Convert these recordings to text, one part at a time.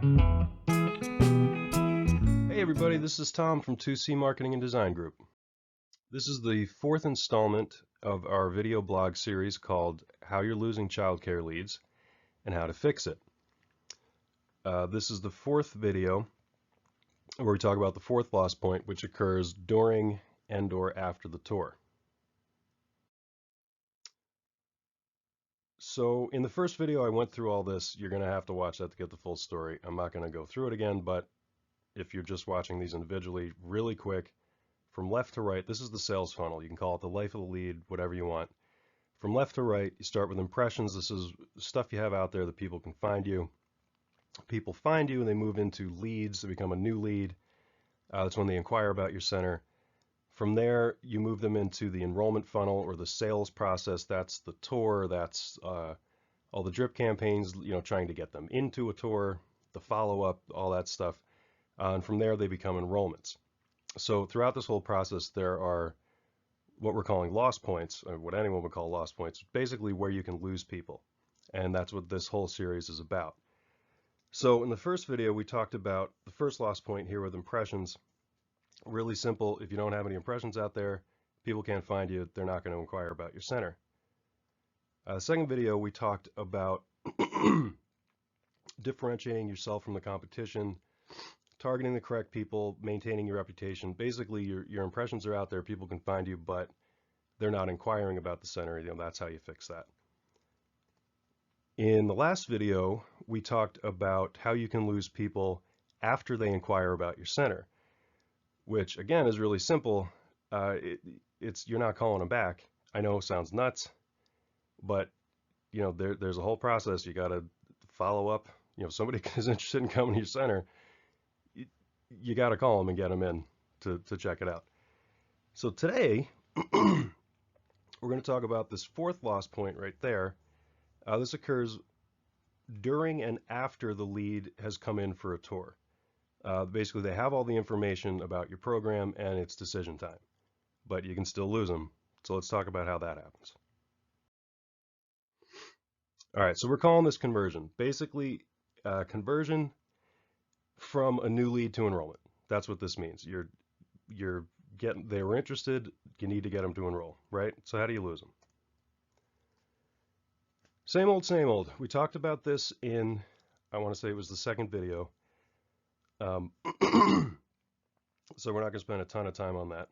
Hey everybody, this is Tom from 2C Marketing and Design Group. This is the fourth installment of our video blog series called How You're Losing Childcare Leads and How to Fix It. This is the fourth video where we talk about the fourth loss point, which occurs during and/or after the tour. So in the first video I went through all this. You're going to have to watch that to get the full story. I'm not going to go through it again, but if you're just watching these individually, really quick, from left to right, this is the sales funnel. You can call it the life of the lead, whatever you want. From left to right, you start with impressions. This is stuff you have out there that people can find you. People find you and they move into leads. They become a new lead. That's when they inquire about your center. From there, you move them into the enrollment funnel or the sales process. That's the tour. That's all the drip campaigns, trying to get them into a tour, the follow-up, all that stuff. And from there, they become enrollments. So throughout this whole process, there are what we're calling loss points, or what anyone would call loss points, basically where you can lose people. And that's what this whole series is about. So in the first video, we talked about the first loss point here with impressions. Really simple. If you don't have any impressions out there, people can't find you. They're not going to inquire about your center. Second video, we talked about differentiating yourself from the competition, targeting the correct people, maintaining your reputation. Basically, your impressions are out there, people can find you, but they're not inquiring about the center. That's how you fix that. In the last video, we talked about how you can lose people after they inquire about your center, which again is really simple. You're not calling them back. I know it sounds nuts, but there's a whole process. You got to follow up. If somebody is interested in coming to your center, you got to call them and get them in to check it out. So today, we're going to talk about this fourth loss point right there. This occurs during and after the lead has come in for a tour. Basically, they have all the information about your program and it's decision time, but you can still lose them. So let's talk about how that happens. All right, so we're calling this conversion. Basically, conversion from a new lead to enrollment. That's what this means. They were interested, you need to get them to enroll, right? So how do you lose them? Same old, same old. We talked about this in, I want to say it was the second video. So we're not going to spend a ton of time on that.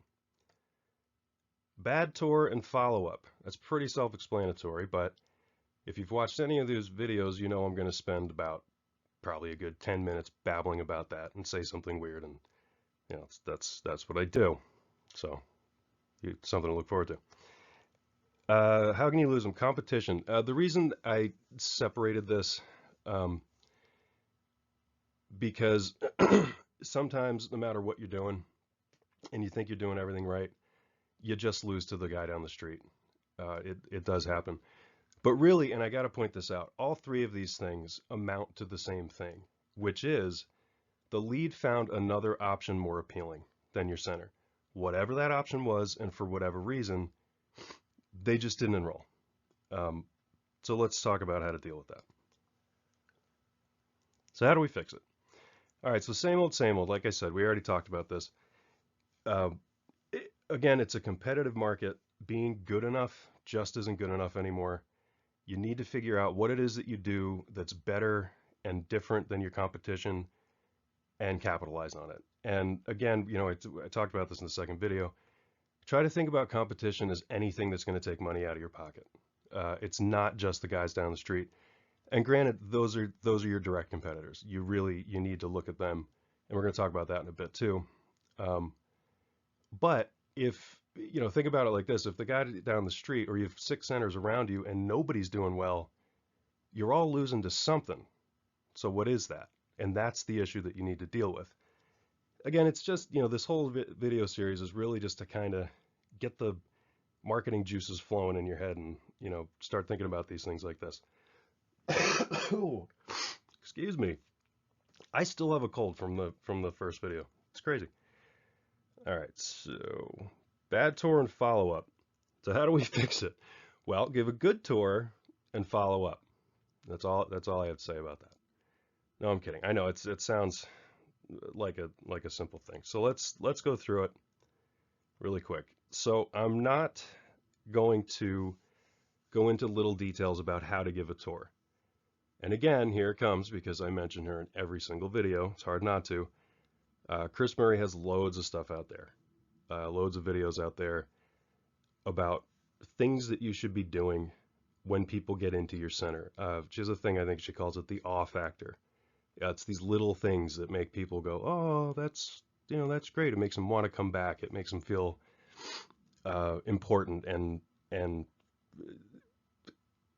Bad tour and follow-up. That's pretty self-explanatory, but if you've watched any of these videos, you know I'm going to spend about probably a good 10 minutes babbling about that and say something weird, and that's what I do. So something to look forward to. How can you lose them? Competition. The reason I separated this, because sometimes no matter what you're doing and you think you're doing everything right, you just lose to the guy down the street. It does happen. But really, and I got to point this out, all three of these things amount to the same thing, which is the lead found another option more appealing than your center. Whatever that option was, and for whatever reason, they just didn't enroll. So let's talk about how to deal with that. So how do we fix it? All right, so same old, same old. Like I said, we already talked about this. Again, it's a competitive market. Being good enough just isn't good enough anymore. You need to figure out what it is that you do that's better and different than your competition and capitalize on it. And again, I talked about this in the second video. Try to think about competition as anything that's going to take money out of your pocket. It's not just the guys down the street. And granted, those are your direct competitors. You need to look at them, and we're going to talk about that in a bit too. But if think about it like this: if the guy down the street, or you have 6 centers around you, and nobody's doing well, you're all losing to something. So what is that? And that's the issue that you need to deal with. Again, it's just this whole video series is really just to kind of get the marketing juices flowing in your head, and start thinking about these things like this. Excuse me. I still have a cold from the first video. It's crazy. All right, so bad tour and follow-up. So how do we fix it? Well, give a good tour and follow up. That's all I have to say about that. No, I'm kidding. I know it sounds like a simple thing. So let's go through it really quick. So I'm not going to go into little details about how to give a tour. And again, here it comes because I mention her in every single video. It's hard not to. Kris Murray has loads of stuff out there, loads of videos out there about things that you should be doing when people get into your center. She has a thing, I think she calls it the awe factor. It's these little things that make people go, oh, that's great. It makes them want to come back. It makes them feel important and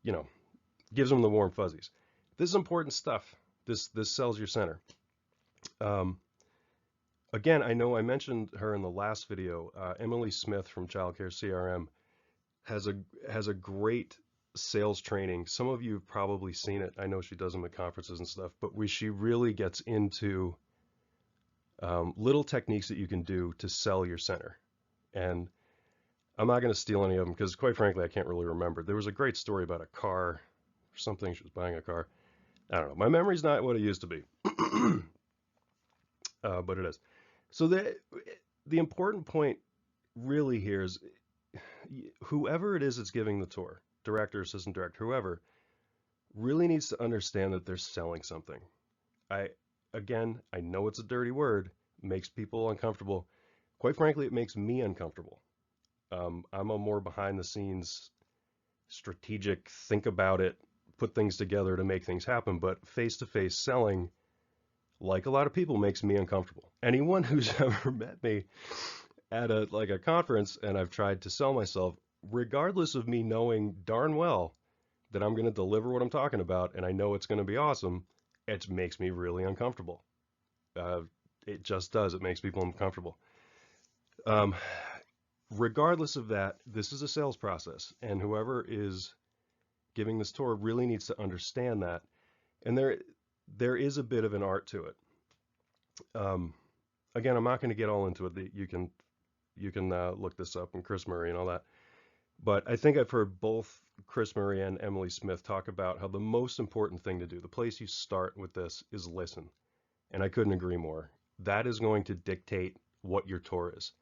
you know gives them the warm fuzzies. This is important stuff. This sells your center. Um, Again, I know I mentioned her in the last video. Emily Smith from ChildCareCRM has a great sales training. Some of you have probably seen it. I know she does them at conferences and stuff, but she really gets into little techniques that you can do to sell your center. And I'm not going to steal any of them because, quite frankly, I can't really remember. There was a great story about a car or something. She was buying a car. I don't know. My memory's not what it used to be, but it is. So the important point really here is whoever it is that's giving the tour, director, assistant director, whoever, really needs to understand that they're selling something. I know it's a dirty word, makes people uncomfortable. Quite frankly, it makes me uncomfortable. I'm a more behind the scenes, strategic, think about it, put things together to make things happen. But face to face selling, like a lot of people, makes me uncomfortable. Anyone who's ever met me at a conference and I've tried to sell myself, regardless of me knowing darn well that I'm going to deliver what I'm talking about and I know it's going to be awesome, it makes me really uncomfortable. Uh, it just does. It makes people uncomfortable. Um, Regardless of that, this is a sales process, and whoever is giving this tour really needs to understand that. And there is a bit of an art to it. Um, Again, I'm not going to get all into it. You can look this up and Kris Murray and all that. But I think I've heard both Kris Murray and Emily Smith talk about how the most important thing to do, the place you start with this, is listen. And I couldn't agree more. That is going to dictate what your tour is.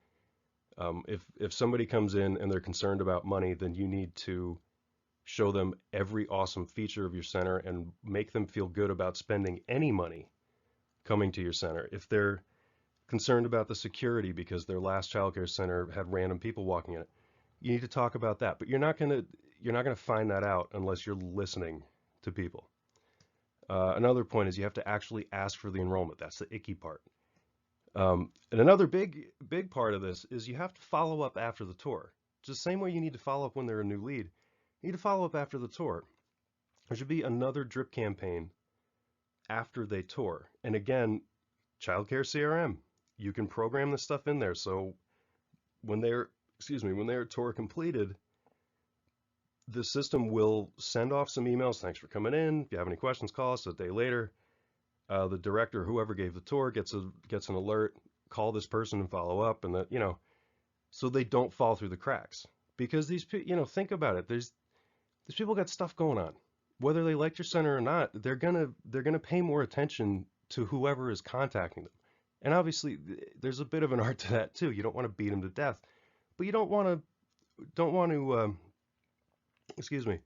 If somebody comes in and they're concerned about money, then you need to show them every awesome feature of your center and make them feel good about spending any money coming to your center. If they're concerned about the security because their last childcare center had random people walking in it, you need to talk about that. But you're not gonna find that out unless you're listening to people. Another point is you have to actually ask for the enrollment. That's the icky part. And another big part of this is you have to follow up after the tour. Just the same way you need to follow up when they're a new lead, you need to follow up after the tour. There should be another drip campaign after they tour. And again, ChildCareCRM, you can program this stuff in there. So when their tour completed, the system will send off some emails. Thanks for coming in. If you have any questions, call us a day later. The director, whoever gave the tour, gets an alert. Call this person and follow up, and so they don't fall through the cracks. Because think about it. These people got stuff going on. Whether they like your center or not, they're gonna pay more attention to whoever is contacting them. And obviously, there's a bit of an art to that too. You don't want to beat them to death, but you don't want to excuse me,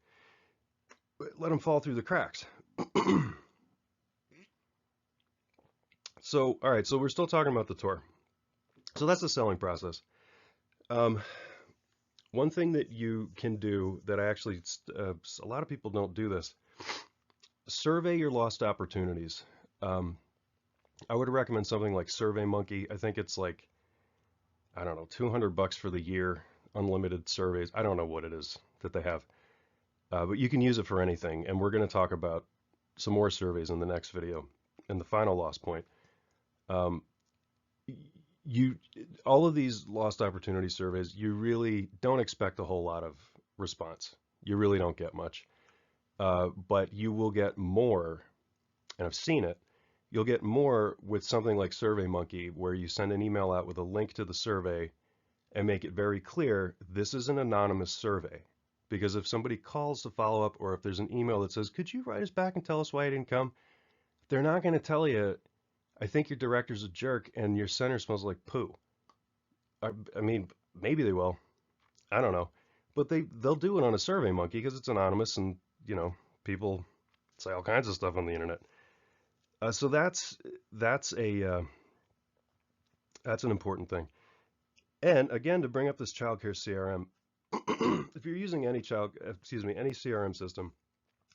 let them fall through the cracks. So, all right, so we're still talking about the tour. So that's the selling process. One thing that you can do that a lot of people don't do this, survey your lost opportunities. I would recommend something like SurveyMonkey. I think it's like, I don't know, $200 for the year, unlimited surveys. I don't know what it is that they have, but you can use it for anything. And we're going to talk about some more surveys in the next video. And the final lost point. All of these lost opportunity surveys, you really don't expect a whole lot of response. You really don't get much, but you will get more, and I've seen it. You'll get more with something like SurveyMonkey, where you send an email out with a link to the survey and make it very clear this is an anonymous survey. Because if somebody calls to follow up, or if there's an email that says, could you write us back and tell us why you didn't come? they're not going to tell you, I think your director's a jerk and your center smells like poo. I mean, maybe they will. I don't know. But they'll do it on a Survey Monkey because it's anonymous and, you know, people say all kinds of stuff on the internet. So that's a that's an important thing. And again, to bring up this childcare CRM, if you're using any any CRM system,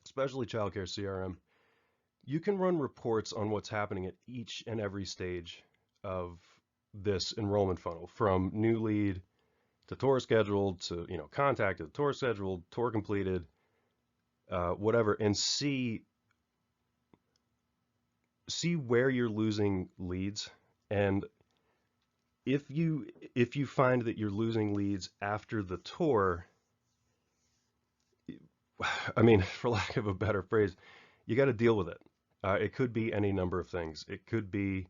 especially childcare CRM, you can run reports on what's happening at each and every stage of this enrollment funnel, from new lead to tour scheduled to, you know, contacted, tour scheduled, tour completed, whatever, and see where you're losing leads. And if you find that you're losing leads after the tour, I mean, for lack of a better phrase, you got to deal with it. It could be any number of things. It could be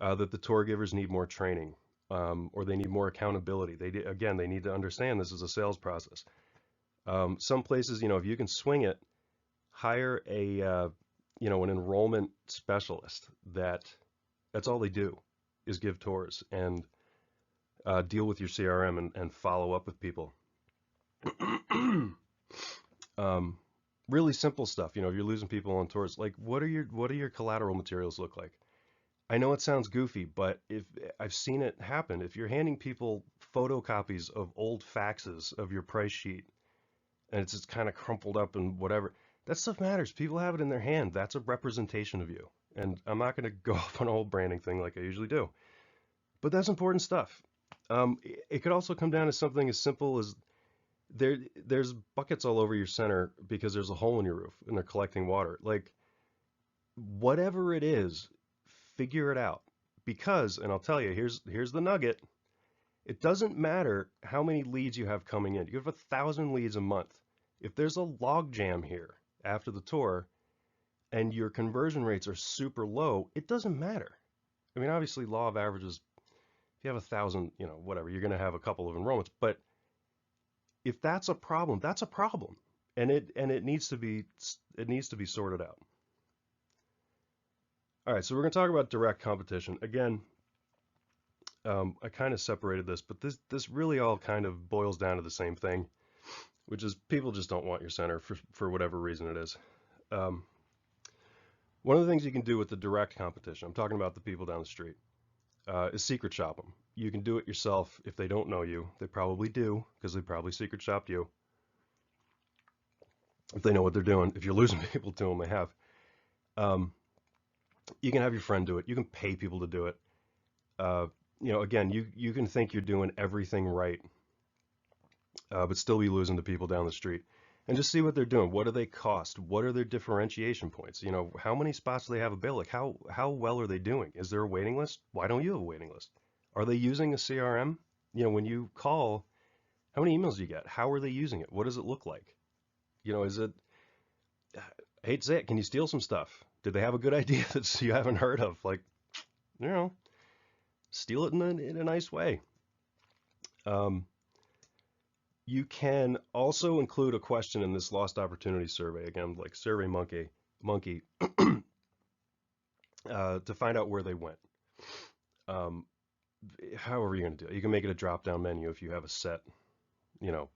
that the tour givers need more training, or they need more accountability. Again, they need to understand this is a sales process. Some places, you know, if you can swing it, hire you know, an enrollment specialist that's all they do is give tours and deal with your CRM and follow up with people. Really simple stuff. You know, if you're losing people on tours, like what do your collateral materials look like? I know it sounds goofy, but if I've seen it happen, if you're handing people photocopies of old faxes of your price sheet and it's just kind of crumpled up and whatever, that stuff matters. People have it in their hand. That's a representation of you. And I'm not going to go off on a whole branding thing like I usually do, but that's important stuff. It could also come down to something as simple as there's buckets all over your center because there's a hole in your roof and they're collecting water. Like, whatever it is, figure it out. Because, and I'll tell you, here's the nugget. It doesn't matter how many leads you have coming in. You have 1,000 leads a month. If there's a log jam here after the tour and your conversion rates are super low, it doesn't matter. I mean, obviously, law of averages, if you have 1,000, you know, whatever, you're going to have a couple of enrollments. But if that's a problem, that's a problem, and it needs to be sorted out. All right, so we're going to talk about direct competition again. I kind of separated this, but this really all kind of boils down to the same thing, which is people just don't want your center for whatever reason it is. One of the things you can do with the direct competition, I'm talking about the people down the street, is secret shop them. You can do it yourself if they don't know you. They probably do, because they probably secret shopped you. If they know what they're doing, if you're losing people to them, they have. You can have your friend do it. You can pay people to do it. You know, again, you can think you're doing everything right, but still be losing to people down the street. And just see what they're doing. What do they cost? What are their differentiation points? You know, how many spots do they have available? Like how well are they doing? Is there a waiting list? Why don't you have a waiting list? Are they using a CRM? You know, when you call, how many emails do you get? How are they using it? What does it look like? You know, is it, I hate to say it, can you steal some stuff? Did they have a good idea that you haven't heard of? Like, you know, steal it in a nice way. You can also include a question in this lost opportunity survey, again, like Survey Monkey, to find out where they went. However you're going to do it. You can make it a drop-down menu if you have a set, you know,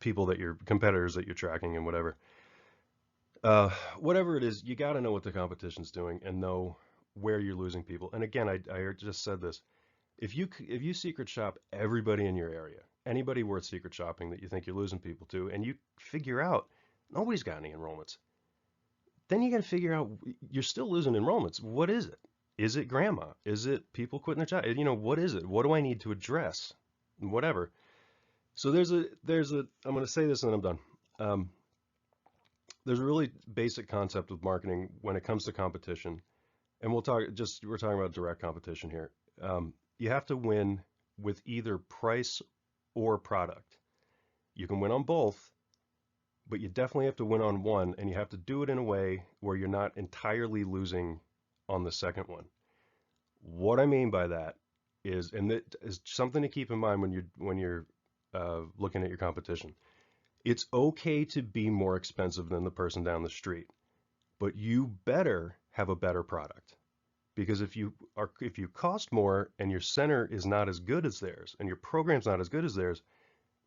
people that your competitors that you're tracking and whatever. Whatever it is, you got to know what the competition's doing and know where you're losing people. And again, I just said this. If you secret shop everybody in your area, anybody worth secret shopping that you think you're losing people to, and you figure out nobody's got any enrollments, then you got to figure out you're still losing enrollments. What is it? Is it grandma? Is it people quitting their job? You know, what is it? What do I need to address? Whatever. So there's a I'm going to say this and then I'm done. There's a really basic concept with marketing when it comes to competition, and we're talking about direct competition here. You have to win with either price or product. You can win on both, but you definitely have to win on one, and you have to do it in a way where you're not entirely losing on the second one. What I mean by that is, and that is something to keep in mind when you're looking at your competition. It's okay to be more expensive than the person down the street, but you better have a better product. Because if you cost more and your center is not as good as theirs and your program's not as good as theirs,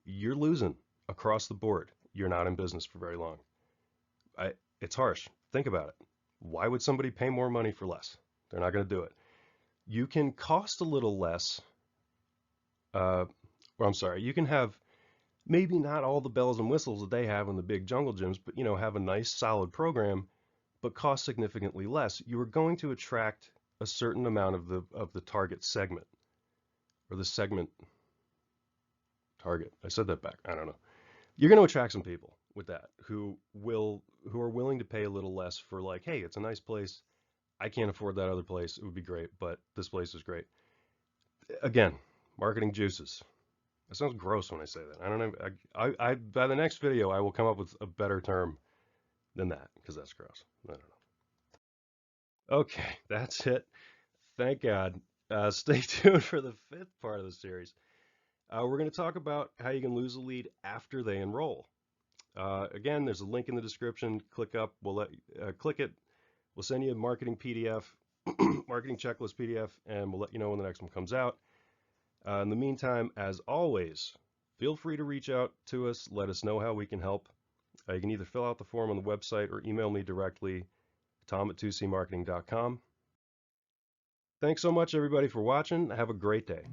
you're losing across the board. You're not in business for very long. It's harsh. Think about it. Why would somebody pay more money for less? They're not going to do it. You can cost a little less, or I'm sorry, you can have maybe not all the bells and whistles that they have in the big jungle gyms, but have a nice solid program, but cost significantly less. You are going to attract a certain amount of the target segment, or the segment target. I said that back. I don't know. You're going to attract some people with that who are willing to pay a little less for, like, hey, it's a nice place. I can't afford that other place. It would be great, but this place is great. Again, marketing juices. It sounds gross when I say that. I don't know. I by the next video, I will come up with a better term than that, because that's gross. I don't know. Okay, that's it. Thank God. Stay tuned for the 5th part of the series. We're going to talk about how you can lose a lead after they enroll. Again, there's a link in the description. Click up. Click it. We'll send you a marketing PDF, marketing checklist PDF, and we'll let you know when the next one comes out. In the meantime, as always, feel free to reach out to us. Let us know how we can help. You can either fill out the form on the website or email me directly, tom@2cmarketing.com. Thanks so much, everybody, for watching. Have a great day.